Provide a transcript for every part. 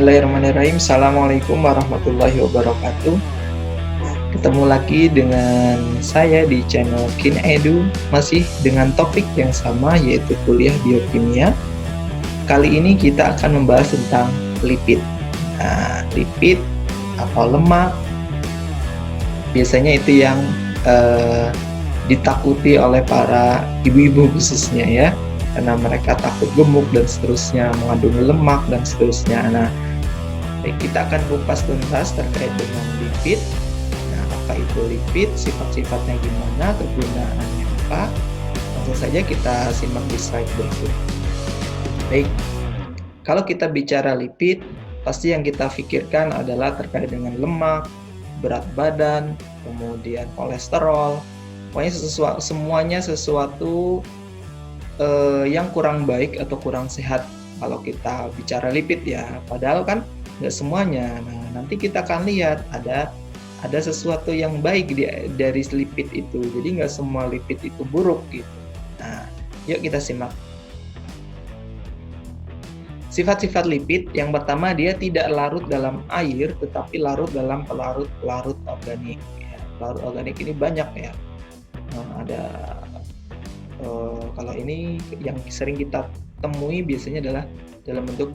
Bismillahirrahmanirrahim. Assalamualaikum warahmatullahi wabarakatuh. Ketemu lagi dengan saya di channel KinEdu, masih dengan topik yang sama yaitu kuliah biokimia. Kali ini kita akan membahas tentang lipid. Nah, lipid atau lemak biasanya itu yang ditakuti oleh para ibu-ibu khususnya ya, karena mereka takut gemuk dan seterusnya, mengandung lemak dan seterusnya. Nah, kita akan kupas tuntas terkait dengan lipid. Nah, apa itu lipid, sifat-sifatnya gimana, kegunaannya apa. Langsung saja kita simak di slide berikut. Baik, kalau kita bicara lipid, pasti yang kita pikirkan adalah terkait dengan lemak, berat badan, kemudian kolesterol. Pokoknya semuanya sesuatu yang kurang baik atau kurang sehat kalau kita bicara lipid ya. Padahal kan nggak semuanya. Nah, nanti kita akan lihat ada sesuatu yang baik dari lipid itu. Jadi nggak semua lipid itu buruk gitu. Nah, yuk kita simak. Sifat-sifat lipid, yang pertama dia tidak larut dalam air, tetapi larut dalam pelarut-pelarut organik. Ya, pelarut organik ini banyak ya. Nah, ada kalau ini yang sering kita temui biasanya adalah dalam bentuk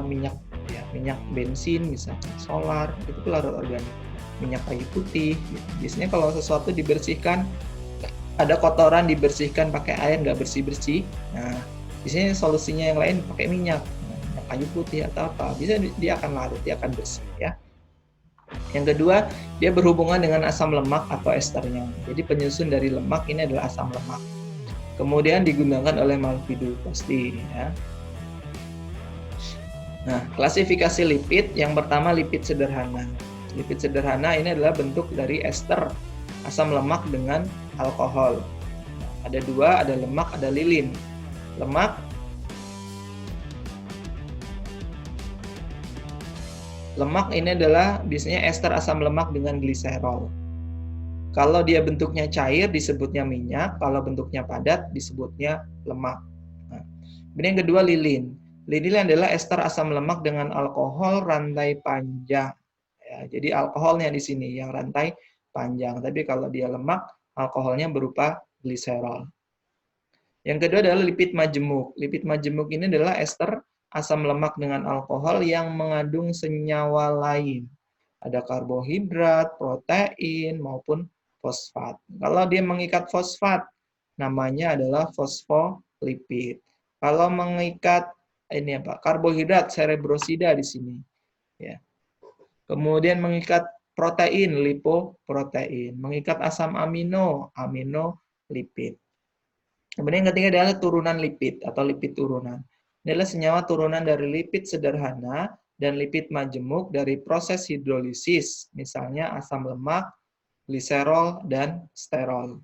minyak ya, minyak bensin misalnya, solar, itu pelarut organik. Minyak kayu putih gitu. Biasanya kalau sesuatu dibersihkan, ada kotoran dibersihkan pakai air nggak bersih-bersih, nah biasanya solusinya yang lain pakai minyak kayu putih atau apa, bisa dia akan larut, dia akan bersih ya. Yang kedua, dia berhubungan dengan asam lemak atau esternya. Jadi penyusun dari lemak ini adalah asam lemak. Kemudian digunakan oleh makhluk hidup pasti ya. Nah, klasifikasi lipid, yang pertama lipid sederhana. Lipid sederhana ini adalah bentuk dari ester asam lemak dengan alkohol. Nah, ada dua, ada lemak, ada lilin. Lemak ini adalah biasanya ester asam lemak dengan gliserol. Kalau dia bentuknya cair disebutnya minyak, kalau bentuknya padat disebutnya lemak. Nah, yang kedua lilin. Lilin adalah ester asam lemak dengan alkohol rantai panjang. Ya, jadi alkoholnya di sini yang rantai panjang. Tapi kalau dia lemak, alkoholnya berupa gliserol. Yang kedua adalah lipid majemuk. Lipid majemuk ini adalah ester asam lemak dengan alkohol yang mengandung senyawa lain. Ada karbohidrat, protein, maupun fosfat. Kalau dia mengikat fosfat, namanya adalah fosfolipid. Kalau mengikat karbohidrat, cerebrosida di sini. Ya. Kemudian mengikat protein, lipoprotein. Mengikat asam amino, aminolipid. Kemudian yang ketiga adalah turunan lipid atau lipid turunan. Ini adalah senyawa turunan dari lipid sederhana dan lipid majemuk dari proses hidrolisis, misalnya asam lemak, gliserol, dan sterol.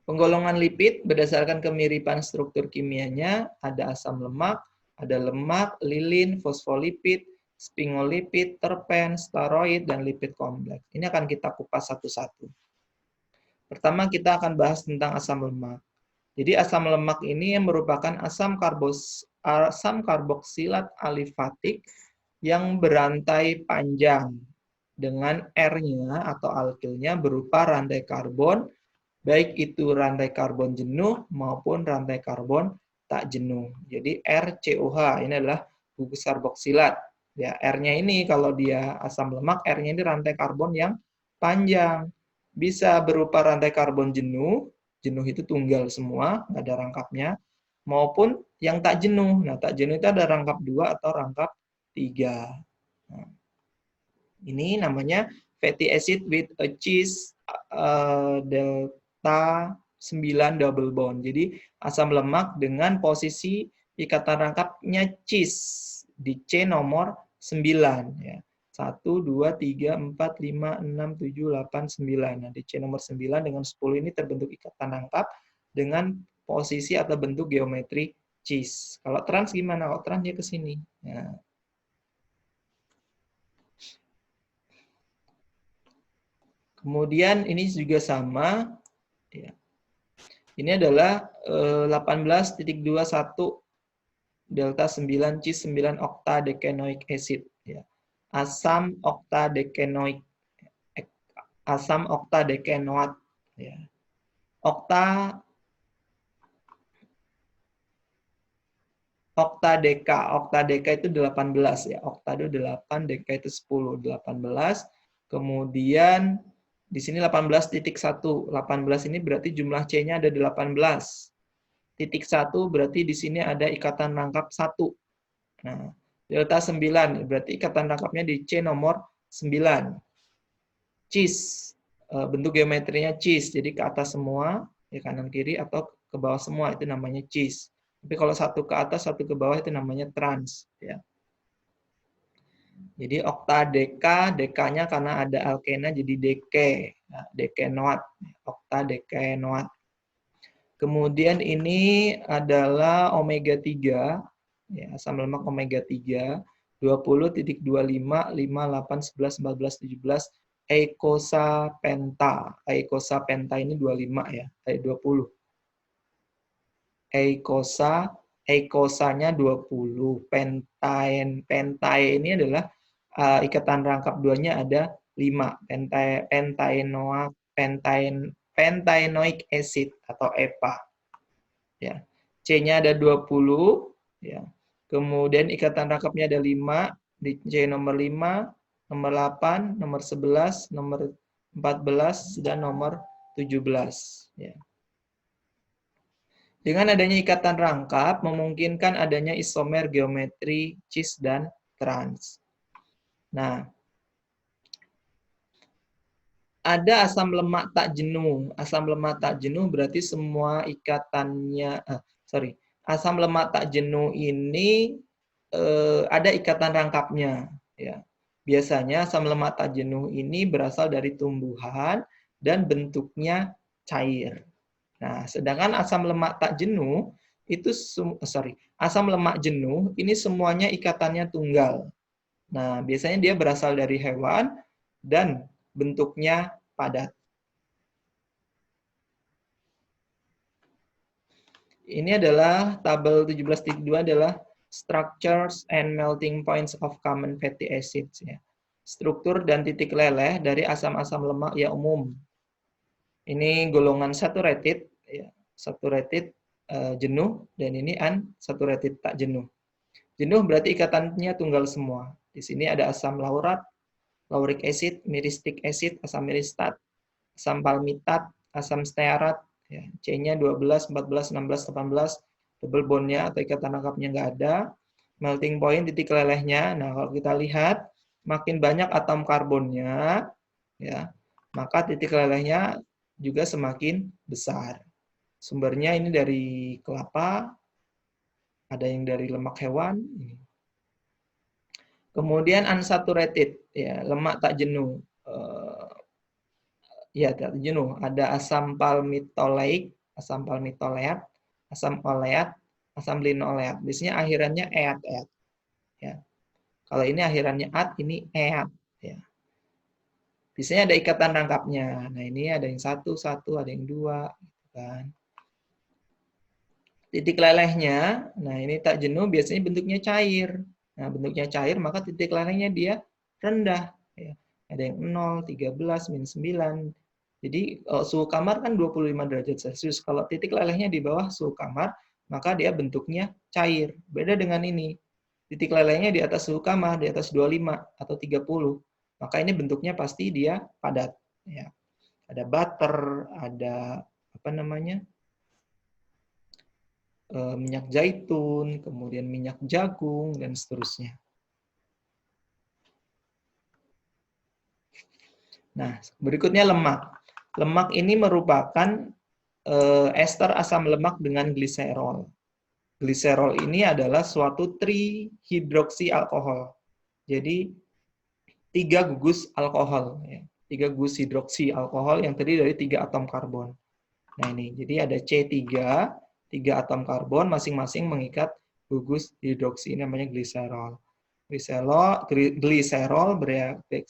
Penggolongan lipid berdasarkan kemiripan struktur kimianya, ada asam lemak, lilin, fosfolipid, sphingolipid, terpen, steroid, dan lipid kompleks. Ini akan kita kupas satu-satu. Pertama kita akan bahas tentang asam lemak. Jadi asam lemak ini yang merupakan asam karboksilat alifatik yang berantai panjang dengan R-nya atau alkilnya berupa rantai karbon, baik itu rantai karbon jenuh maupun rantai karbon tak jenuh. Jadi RCOH ini adalah gugus karboksilat. Ya, R-nya ini kalau dia asam lemak, R-nya ini rantai karbon yang panjang. Bisa berupa rantai karbon jenuh itu tunggal semua, nggak ada rangkapnya, maupun yang tak jenuh. Nah, tak jenuh itu ada rangkap 2 atau rangkap 3. Nah, ini namanya fatty acid with a cheese delta 9 double bond. Jadi asam lemak dengan posisi ikatan rangkapnya cheese di C nomor 9 ya. 1, 2, 3, 4, 5, 6, 7, 8, 9. Nah, di C nomor 9 dengan 10 ini terbentuk ikatan rangkap dengan posisi atau bentuk geometri cheese. Kalau trans gimana? Kalau trans dia ke sini. Nah. Kemudian ini juga sama. Ya. Ini adalah 18.21 delta 9 cis 9 octadecanoic acid ya. Asam octadecanoic, asam octadecanoat ya. Oktadeka itu 18 ya. Okta itu 8, deka itu 10, 18. Kemudian di sini 18.1. 18 ini berarti jumlah C-nya ada 18. Titik 1 berarti di sini ada ikatan rangkap 1. Nah, delta 9 berarti ikatan rangkapnya di C nomor 9. Cis, bentuk geometrinya cis, jadi ke atas semua, ya kanan kiri atau ke bawah semua itu namanya cis. Tapi kalau satu ke atas, satu ke bawah itu namanya trans. Ya. Jadi oktadeka, dekanya karena ada alkena jadi deke, nah, dekenoat, oktadekenoat. Kemudian ini adalah omega 3, ya, asam lemak omega 3, 20.25, 5, 8, 11, 14, 17, eicosapenta. Eicosapenta ini 25 ya, 20. Eicosanya 20. Pentae ini adalah ikatan rangkap duanya ada 5. Pentaenoic acid atau EPA. Ya. C-nya ada 20 ya. Kemudian ikatan rangkapnya ada 5, di C nomor 5, nomor 8, nomor 11, nomor 14 dan nomor 17 ya. Dengan adanya ikatan rangkap, memungkinkan adanya isomer geometri cis dan trans. Nah, ada asam lemak tak jenuh. Asam lemak tak jenuh berarti semua ikatannya, asam lemak tak jenuh ini ada ikatan rangkapnya. Ya. Biasanya asam lemak tak jenuh ini berasal dari tumbuhan dan bentuknya cair. Nah, sedangkan asam lemak tak jenuh itu asam lemak jenuh ini semuanya ikatannya tunggal. Nah, biasanya dia berasal dari hewan dan bentuknya padat. Ini adalah tabel 17.2 adalah structures and melting points of common fatty acids ya. Struktur dan titik leleh dari asam-asam lemak yang umum. Ini golongan saturated ya. Saturated jenuh dan ini unsaturated tak jenuh. Jenuh berarti ikatannya tunggal semua. Di sini ada asam laurat, lauric acid, myristic acid, asam myristat, asam palmitat, asam stearat, ya, C-nya 12, 14, 16, 18, double bond-nya atau ikatan rangkapnya nggak ada. Melting point, titik lelehnya. Nah, kalau kita lihat, makin banyak atom karbonnya, ya, maka titik lelehnya juga semakin besar. Sumbernya ini dari kelapa, ada yang dari lemak hewan. Kemudian unsaturated, ya, lemak tak jenuh. Ya, tak jenuh. Ada asam palmitoleik, asam palmitoleat, asam oleat, asam linoleat. Biasanya akhirannya eat. Ya. Kalau ini akhirannya at, ini eat. Ya. Biasanya ada ikatan rangkapnya. Nah, ini ada yang satu, ada yang dua. Kan. Titik lelehnya, nah ini tak jenuh biasanya bentuknya cair. Nah, bentuknya cair, maka titik lelehnya dia rendah. Ya. Ada yang 0, 13, minus 9. Jadi suhu kamar kan 25 derajat Celcius. Kalau titik lelehnya di bawah suhu kamar, maka dia bentuknya cair. Beda dengan ini. Titik lelehnya di atas suhu kamar, di atas 25 atau 30. Maka ini bentuknya pasti dia padat. Ya. Ada butter, ada apa namanya? Minyak zaitun, kemudian minyak jagung, dan seterusnya. Nah, berikutnya lemak. Lemak ini merupakan ester asam lemak dengan gliserol. Gliserol ini adalah suatu trihidroksialkohol. Jadi, 3 gugus alkohol. Ya. 3 gugus hidroksialkohol yang terdiri dari 3 atom karbon. Nah ini, jadi ada C3, 3 atom karbon masing-masing mengikat gugus hidroksi, namanya gliserol. Gliserol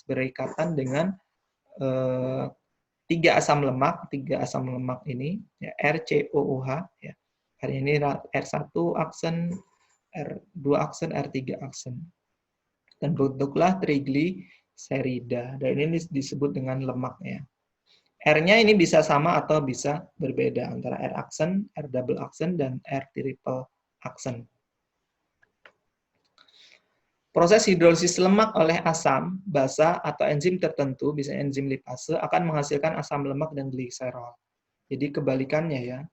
berikatan dengan tiga asam lemak ini, ya, RCOOH, ya. Hari ini R1 aksen, R2 aksen, R3 aksen. Dan bentuklah trigliserida. Dan ini disebut dengan lemaknya. R-nya ini bisa sama atau bisa berbeda antara R aksen, R double aksen, dan R triple aksen. Proses hidrolisis lemak oleh asam basa atau enzim tertentu, bisa enzim lipase, akan menghasilkan asam lemak dan gliserol. Jadi kebalikannya ya.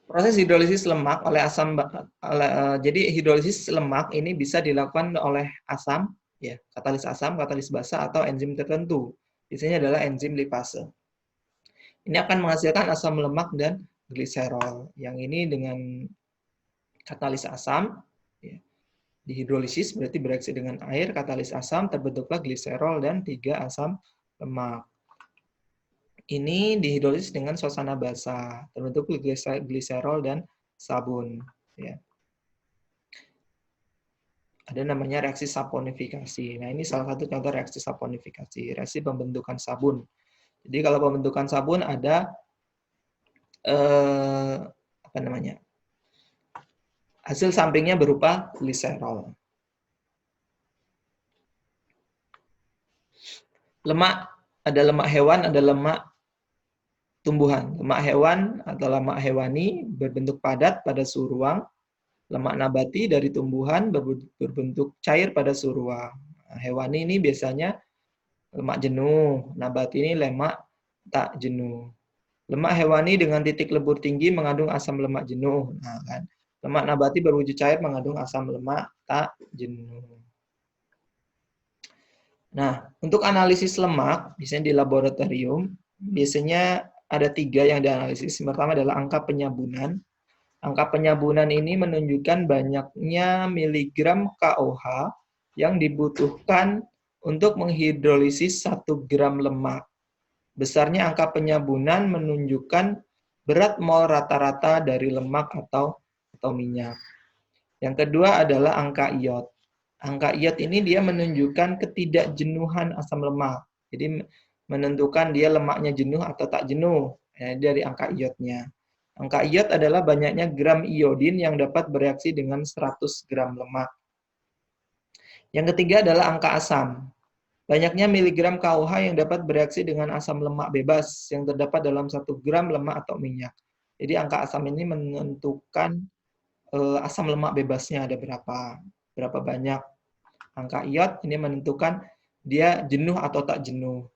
Proses hidrolisis lemak oleh asam, jadi hidrolisis lemak ini bisa dilakukan oleh asam, ya, katalis basa atau enzim tertentu. Biasanya adalah enzim lipase. Ini akan menghasilkan asam lemak dan gliserol. Yang ini dengan katalis asam, ya, dihidrolisis berarti bereaksi dengan air, katalis asam, terbentuklah gliserol dan 3 asam lemak. Ini dihidrolisis dengan suasana basah, terbentuk gliserol dan sabun. Ya. Ada namanya reaksi saponifikasi. Nah, ini salah satu contoh reaksi saponifikasi, reaksi pembentukan sabun. Jadi kalau pembentukan sabun ada apa namanya? Hasil sampingnya berupa gliserol. Lemak, ada lemak hewan, ada lemak tumbuhan. Lemak hewan atau lemak hewani berbentuk padat pada suhu ruang. Lemak nabati dari tumbuhan berbentuk cair pada suhu ruang. Nah, hewani ini biasanya lemak jenuh, nabati ini lemak tak jenuh. Lemak hewani dengan titik lebur tinggi mengandung asam lemak jenuh. Nah, kan. Lemak nabati berwujud cair mengandung asam lemak tak jenuh. Nah, untuk analisis lemak, biasanya di laboratorium, biasanya ada 3 yang dianalisis. Yang pertama adalah angka penyabunan. Angka penyabunan ini menunjukkan banyaknya miligram KOH yang dibutuhkan untuk menghidrolisis 1 gram lemak. Besarnya angka penyabunan menunjukkan berat mol rata-rata dari lemak atau minyak. Yang kedua adalah angka iod. Angka iod ini dia menunjukkan ketidakjenuhan asam lemak. Jadi menentukan dia lemaknya jenuh atau tak jenuh, ya, dari angka iodnya. Angka iod adalah banyaknya gram iodin yang dapat bereaksi dengan 100 gram lemak. Yang ketiga adalah angka asam. Banyaknya miligram KOH yang dapat bereaksi dengan asam lemak bebas yang terdapat dalam 1 gram lemak atau minyak. Jadi angka asam ini menentukan asam lemak bebasnya ada berapa banyak. Angka iod ini menentukan dia jenuh atau tak jenuh.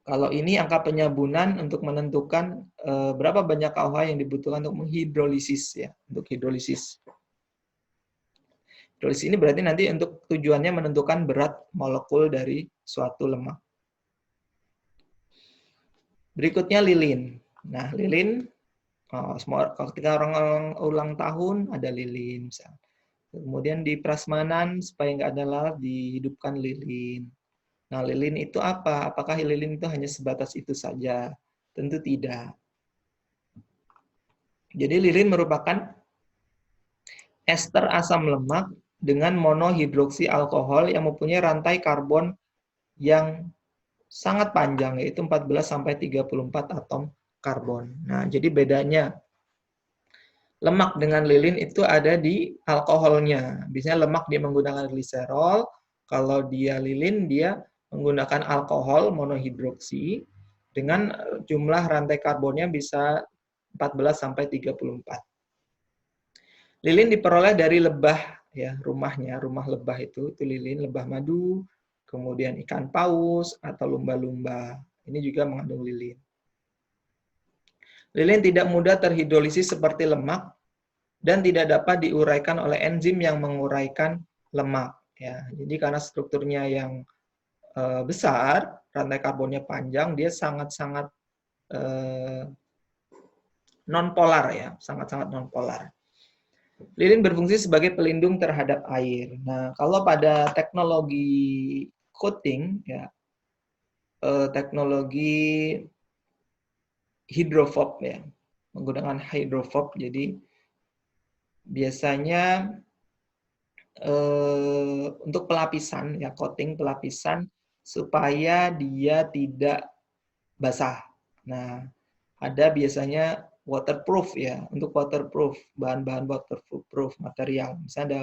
Kalau ini angka penyabunan untuk menentukan berapa banyak KOH yang dibutuhkan untuk menghidrolisis, ya, untuk hidrolisis. Hidrolisis ini berarti nanti untuk tujuannya menentukan berat molekul dari suatu lemak. Berikutnya lilin. Nah, lilin, ketika orang ulang tahun ada lilin, misalnya. Kemudian di prasmanan supaya nggak ada lalat dihidupkan lilin. Nah, lilin itu apa? Apakah lilin itu hanya sebatas itu saja? Tentu tidak. Jadi lilin merupakan ester asam lemak dengan monohidroksi alkohol yang mempunyai rantai karbon yang sangat panjang, yaitu 14-34 atom karbon. Nah, jadi bedanya lemak dengan lilin itu ada di alkoholnya. Biasanya lemak dia menggunakan gliserol, kalau dia lilin dia menggunakan alkohol monohidroksi dengan jumlah rantai karbonnya bisa 14-34. Lilin diperoleh dari lebah, ya, rumahnya, rumah lebah itu lilin, lebah madu, kemudian ikan paus atau lumba-lumba. Ini juga mengandung lilin. Lilin tidak mudah terhidrolisis seperti lemak dan tidak dapat diuraikan oleh enzim yang menguraikan lemak. Ya, jadi karena strukturnya yang besar, rantai karbonnya panjang, dia sangat-sangat nonpolar, ya, sangat-sangat nonpolar. Lilin berfungsi sebagai pelindung terhadap air. Nah, kalau pada teknologi coating ya, teknologi hidrofob ya, menggunakan hidrofob. Jadi biasanya untuk pelapisan ya, coating pelapisan supaya dia tidak basah. Nah, ada biasanya waterproof ya, untuk waterproof, bahan-bahan waterproof material. Misalnya ada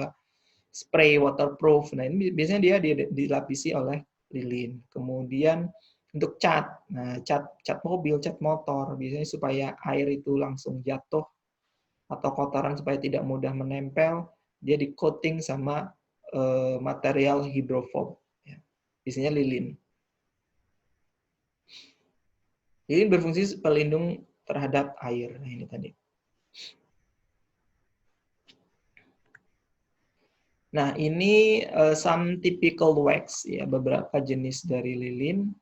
spray waterproof. Nah, ini biasanya dia dilapisi oleh lilin. Kemudian untuk cat. Nah, cat mobil, cat motor biasanya supaya air itu langsung jatuh atau kotoran supaya tidak mudah menempel, dia di coating sama material hidrofob. Ya. Biasanya lilin. Lilin berfungsi pelindung terhadap air. Nah, ini tadi. Nah, ini some typical wax ya, beberapa jenis dari lilin.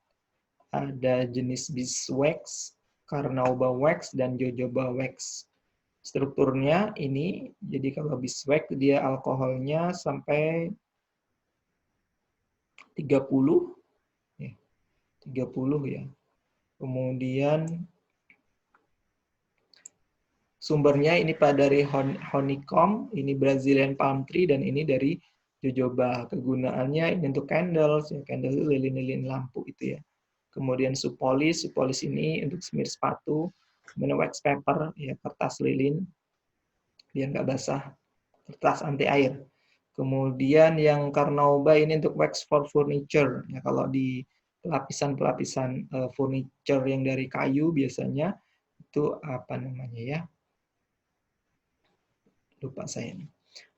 Ada jenis beeswax, carnauba wax, dan jojoba wax. Strukturnya ini, jadi kalau beeswax dia alkoholnya sampai 30 ya. 30 ya. Kemudian sumbernya ini dari honeycomb, ini Brazilian palm tree, dan ini dari jojoba. Kegunaannya ini untuk candles, ya, candle itu lilin-lilin lampu itu ya. Kemudian supolis ini untuk semir sepatu. Kemudian wax paper, ya kertas lilin, biar nggak basah, kertas anti air. Kemudian yang carnauba ini untuk wax for furniture. Ya, kalau di pelapisan-pelapisan furniture yang dari kayu biasanya itu apa namanya ya? Lupa saya nih.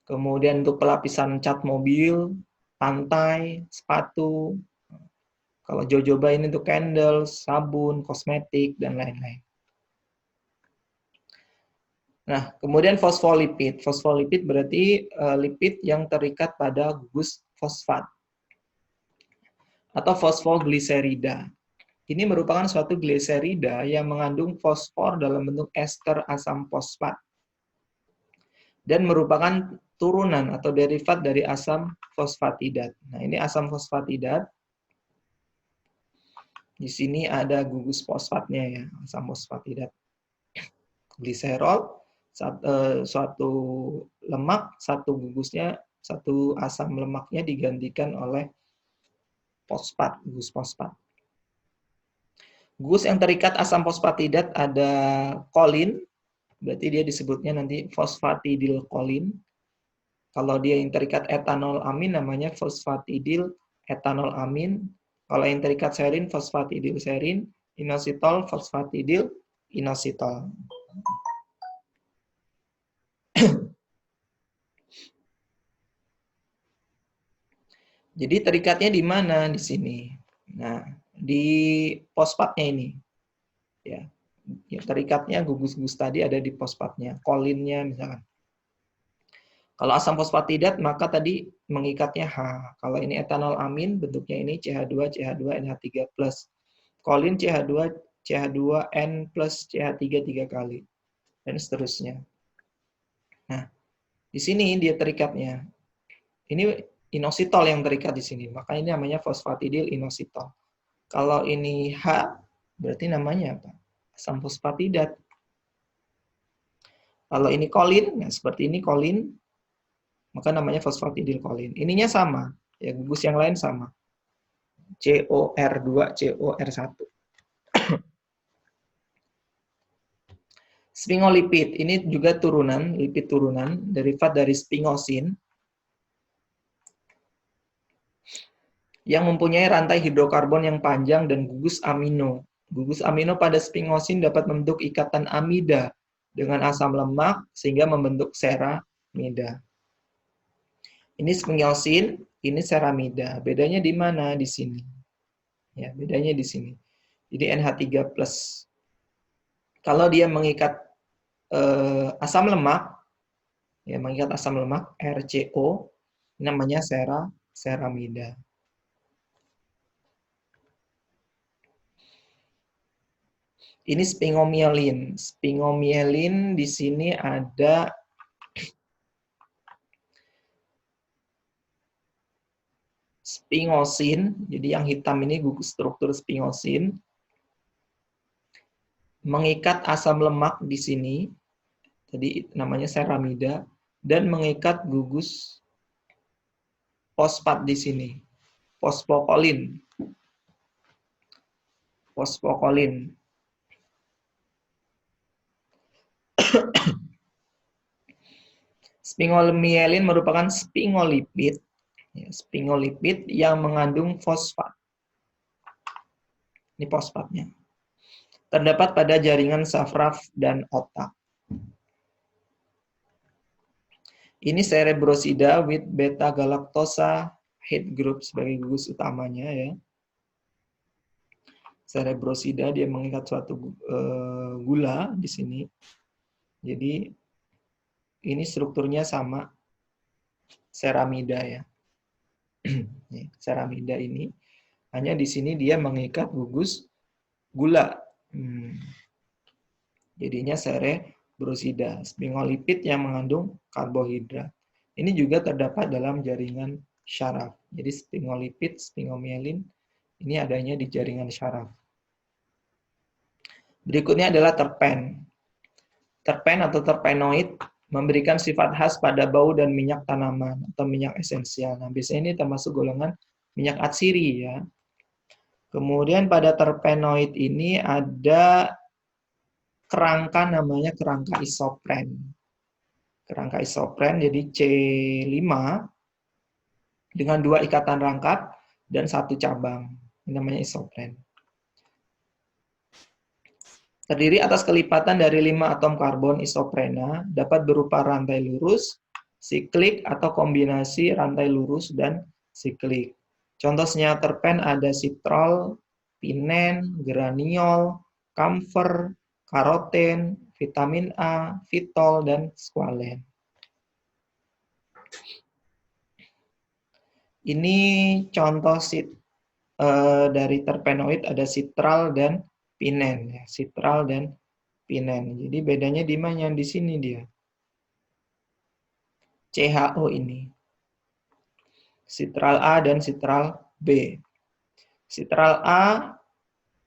Kemudian untuk pelapisan cat mobil, pantai, sepatu. Kalau jojoba ini untuk candles, sabun, kosmetik, dan lain-lain. Nah, kemudian fosfolipid. Fosfolipid berarti lipid yang terikat pada gugus fosfat atau fosfogliserida. Ini merupakan suatu gliserida yang mengandung fosfor dalam bentuk ester asam fosfat dan merupakan turunan atau derivat dari asam fosfatidat. Nah, ini asam fosfatidat. Di sini ada gugus fosfatnya ya, asam fosfatidat. Gliserol, suatu lemak, satu gugusnya, satu asam lemaknya digantikan oleh fosfat, gugus fosfat. Gugus yang terikat asam fosfatidat ada kolin, berarti dia disebutnya nanti fosfatidilkolin. Kalau dia yang terikat etanol amin namanya fosfatidil etanol amin. Kalau yang terikat serin fosfatidil serin, inositol fosfatidil inositol. Jadi terikatnya di mana di sini? Nah, di fosfatnya ini. Ya. Terikatnya gugus-gugus tadi ada di fosfatnya, kolinnya misalkan. Kalau asam fosfatidat maka tadi mengikatnya H. Kalau ini etanol amin bentuknya ini CH2 NH3+. Kolin CH2 CH2N plus CH3 3 kali dan seterusnya. Nah, di sini dia terikatnya. Ini inositol yang terikat di sini, maka ini namanya fosfatidil inositol. Kalau ini H berarti namanya apa? Asam fosfatidat. Kalau ini kolin, nah seperti ini kolin, maka namanya fosfatidilkolin. Ininya sama, ya gugus yang lain sama. COR2, COR1. Sphingolipid, ini juga turunan, lipid turunan, derivat dari sphingosine, yang mempunyai rantai hidrokarbon yang panjang dan gugus amino. Gugus amino pada sphingosine dapat membentuk ikatan amida dengan asam lemak sehingga membentuk ceramida. Ini sphingosine, ini ceramida. Bedanya di mana? Di sini. Ya, bedanya di sini. Jadi NH3+. Kalau dia mengikat asam lemak, ya mengikat asam lemak RCO, namanya ceramida. Ini sphingomyelin. Sphingomyelin di sini ada Sphingosine, jadi yang hitam ini gugus struktur sphingosine, mengikat asam lemak di sini, tadi namanya ceramida, dan mengikat gugus fosfat di sini, fosfokolin. Fosfokolin. Sphingomyelin merupakan sphingolipid, sphingolipid yang mengandung fosfat. Ini fosfatnya. Terdapat pada jaringan saraf dan otak. Ini cerebrosida with beta galactosa head group sebagai gugus utamanya ya. Cerebrosida dia mengikat suatu gula di sini. Jadi ini strukturnya sama ceramida ya. Ceramida ini hanya di sini dia mengikat gugus gula. Jadinya cerebrosida, sphingolipid yang mengandung karbohidrat. Ini juga terdapat dalam jaringan syaraf. Jadi sphingolipid, sphingomyelin ini adanya di jaringan syaraf. Berikutnya adalah terpen. Terpen atau terpenoid memberikan sifat khas pada bau dan minyak tanaman atau minyak esensial. Nah, biasanya ini termasuk golongan minyak atsiri ya. Kemudian pada terpenoid ini ada kerangka namanya kerangka isopren. Kerangka isopren jadi C5 dengan 2 ikatan rangkap dan 1 cabang. Ini namanya isopren. Terdiri atas kelipatan dari 5 atom karbon isoprena, dapat berupa rantai lurus, siklik, atau kombinasi rantai lurus dan siklik. Contoh senyawa terpen ada sitrol, pinen, geraniol, kamfer, karoten, vitamin A, fitol, dan squalen. Ini contoh dari terpenoid ada sitral dan pinen, ya, sitral dan pinen. Jadi bedanya di mana? Di sini dia. CHO ini. Sitral A dan sitral B. Sitral A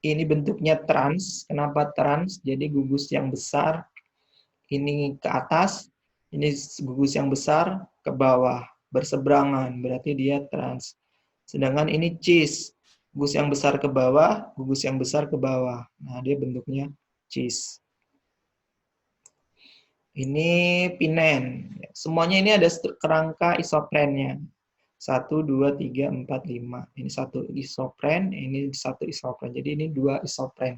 ini bentuknya trans. Kenapa trans? Jadi gugus yang besar ini ke atas, ini gugus yang besar ke bawah, berseberangan, berarti dia trans. Sedangkan ini cis. Gugus yang besar ke bawah, gugus yang besar ke bawah. Nah, dia bentuknya cis. Ini pinen. Semuanya ini ada kerangka isoprennya. 1, 2, 3, 4, 5. Ini 1 isopren, ini 1 isopren. Jadi ini 2 isopren.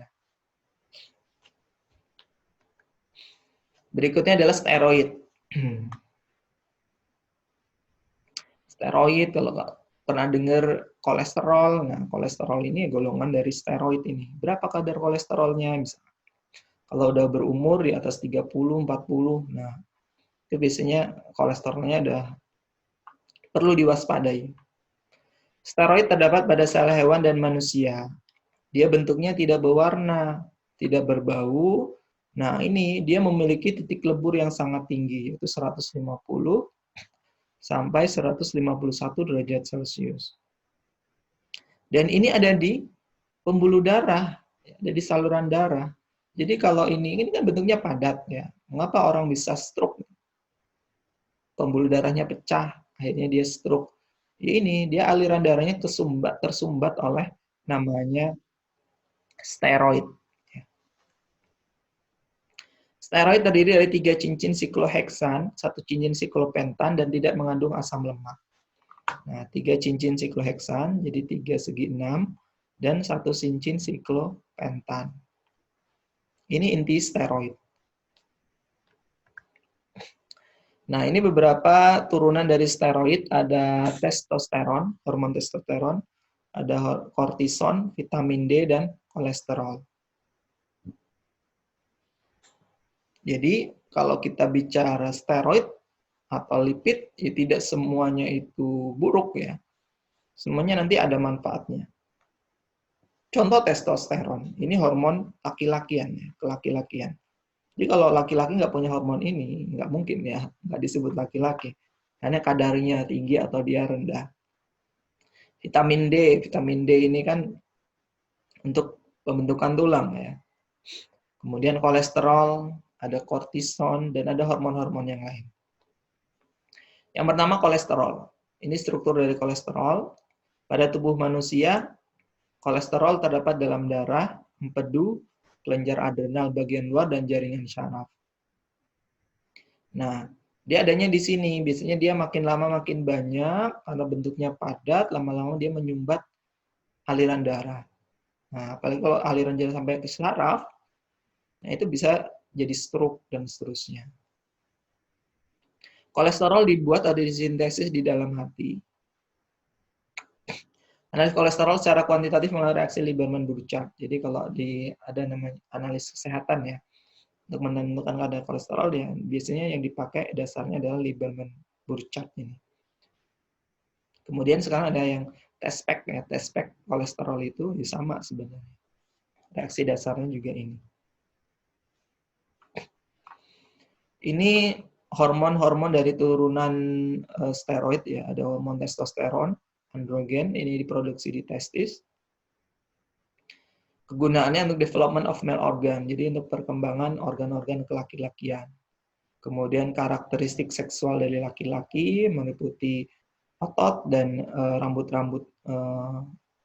Berikutnya adalah steroid. Steroid, kalau pernah dengar kolesterol, nah kolesterol ini golongan dari steroid ini. Berapa kadar kolesterolnya? Misalnya, kalau udah berumur di atas 30, 40, nah itu biasanya kolesterolnya udah perlu diwaspadai. Steroid terdapat pada sel hewan dan manusia. Dia bentuknya tidak berwarna, tidak berbau. Nah ini dia memiliki titik lebur yang sangat tinggi, yaitu 150 sampai 151 derajat Celcius. Dan ini ada di pembuluh darah, ada di saluran darah. Jadi kalau ini kan bentuknya padat ya. Mengapa orang bisa stroke? Pembuluh darahnya pecah, akhirnya dia stroke. Ini dia aliran darahnya tersumbat oleh namanya steroid. Steroid terdiri dari 3 cincin sikloheksan, 1 cincin siklopentan, dan tidak mengandung asam lemak. Nah, 3 cincin sikloheksan, jadi 3 segi 6, dan 1 cincin siklopentan. Ini inti steroid. Nah, ini beberapa turunan dari steroid, ada testosteron, hormon testosteron, ada kortison, vitamin D, dan kolesterol. Jadi, kalau kita bicara steroid atau lipid, ya tidak semuanya itu buruk ya. Semuanya nanti ada manfaatnya. Contoh testosteron, ini hormon laki-lakian ya, kelaki-lakian. Jadi kalau laki-laki nggak punya hormon ini, nggak mungkin ya, nggak disebut laki-laki. Karena kadarnya tinggi atau dia rendah. Vitamin D ini kan untuk pembentukan tulang ya. Kemudian kolesterol, ada kortison, dan ada hormon-hormon yang lain. Yang pertama kolesterol. Ini struktur dari kolesterol. Pada tubuh manusia, kolesterol terdapat dalam darah, empedu, kelenjar adrenal bagian luar, dan jaringan syaraf. Nah, dia adanya di sini. Biasanya dia makin lama makin banyak, karena bentuknya padat, lama-lama dia menyumbat aliran darah. Nah, apalagi kalau aliran darah sampai ke saraf, nah itu bisa jadi stroke dan seterusnya. Kolesterol dibuat atau disintesis di dalam hati. Analisis kolesterol secara kuantitatif melalui reaksi Lieberman-Burchard. Jadi kalau ada namanya analis kesehatan ya, untuk menentukan kadar kolesterol, ya biasanya yang dipakai dasarnya adalah Lieberman-Burchard ini. Kemudian sekarang ada yang test pack ya, test pack kolesterol itu ya sama sebenarnya. Reaksi dasarnya juga ini. Ini hormon-hormon dari turunan steroid ya, ada hormon testosteron, androgen, ini diproduksi di testis. Kegunaannya untuk development of male organ, jadi untuk perkembangan organ-organ kelaki-lakian. Kemudian karakteristik seksual dari laki-laki meliputi otot dan rambut-rambut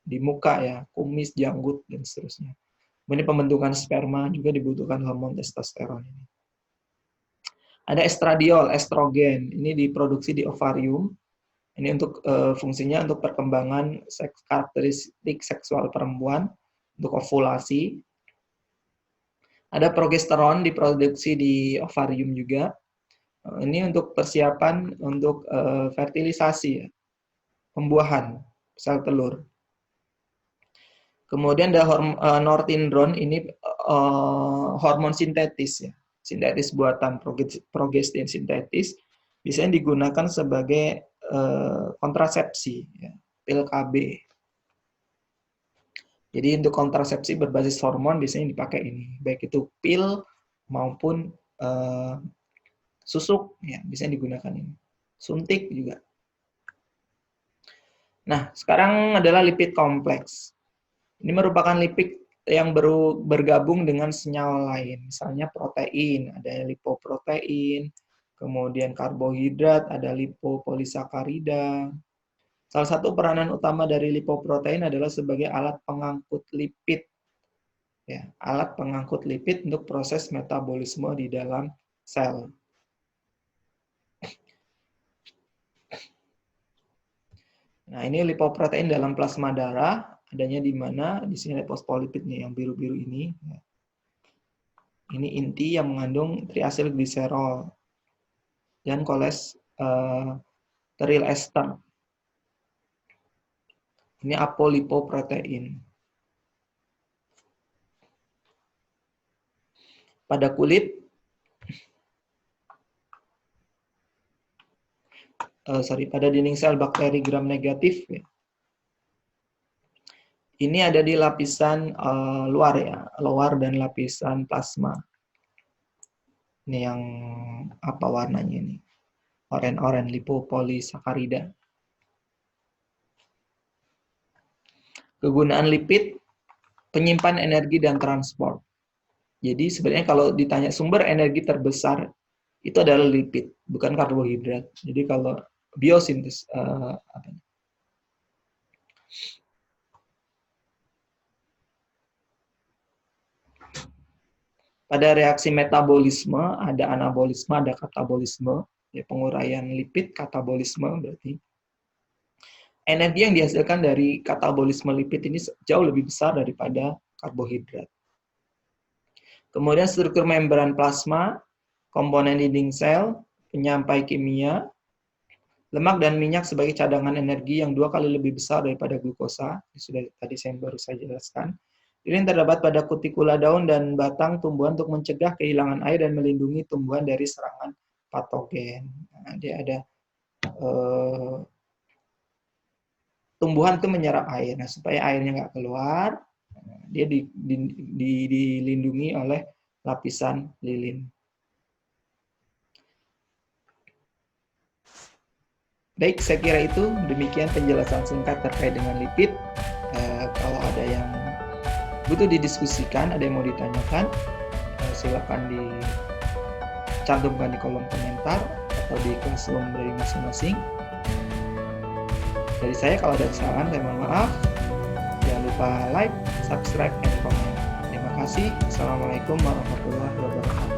di muka ya, kumis, janggut, dan seterusnya. Kemudian pembentukan sperma juga dibutuhkan hormon testosteron ini. Ada estradiol, estrogen, ini diproduksi di ovarium. Ini untuk fungsinya untuk perkembangan karakteristik seksual perempuan, untuk ovulasi. Ada progesteron diproduksi di ovarium juga. Ini untuk persiapan untuk fertilisasi, ya, pembuahan sel telur. Kemudian ada nortindron, ini hormon sintetis ya, sintetis buatan, progestin sintetis, biasanya digunakan sebagai kontrasepsi, ya, pil KB. Jadi untuk kontrasepsi berbasis hormon biasanya dipakai ini, baik itu pil maupun susuk, ya biasanya digunakan ini. Suntik juga. Nah, sekarang adalah lipid kompleks. Ini merupakan lipid yang bergabung dengan senyawa lain, misalnya protein, ada lipoprotein, kemudian karbohidrat, ada lipopolisakarida. Salah satu peranan utama dari lipoprotein adalah sebagai alat pengangkut lipid, ya, alat pengangkut lipid untuk proses metabolisme di dalam sel. Nah, ini lipoprotein dalam plasma darah, adanya di mana? Di sini fosfolipid nih, yang biru-biru ini. Ini inti yang mengandung triasilgliserol dan kolesterol ester. Ini apolipoprotein. Pada kulit, pada dinding sel bakteri gram negatif, ya. Ini ada di lapisan luar ya, luar dan lapisan plasma. Ini yang apa warnanya ini? Oranye lipopolisakarida. Kegunaan lipid, penyimpan energi dan transport. Jadi sebenarnya kalau ditanya sumber energi terbesar itu adalah lipid, bukan karbohidrat. Jadi kalau biosintesis pada reaksi metabolisme ada anabolisme, ada katabolisme, ya, penguraian lipid, katabolisme berarti. Energi yang dihasilkan dari katabolisme lipid ini jauh lebih besar daripada karbohidrat. Kemudian struktur membran plasma, komponen dinding sel, penyampai kimia, lemak dan minyak sebagai cadangan energi yang 2 kali lebih besar daripada glukosa. Sudah tadi saya baru saja jelaskan. Ini terdapat pada kutikula daun dan batang tumbuhan untuk mencegah kehilangan air dan melindungi tumbuhan dari serangan patogen. Nah, dia ada tumbuhan itu menyerap air. Nah, supaya airnya nggak keluar, dia dilindungi oleh lapisan lilin. Baik, saya kira itu demikian penjelasan singkat terkait dengan lipid. Kalau ada yang butuh didiskusikan, ada yang mau ditanyakan, silakan dicantumkan di kolom komentar atau di classroom dari masing-masing. Dari saya, kalau ada kesalahan, saya mohon maaf. Jangan lupa like, subscribe, dan komen. Terima kasih. Assalamualaikum warahmatullahi wabarakatuh.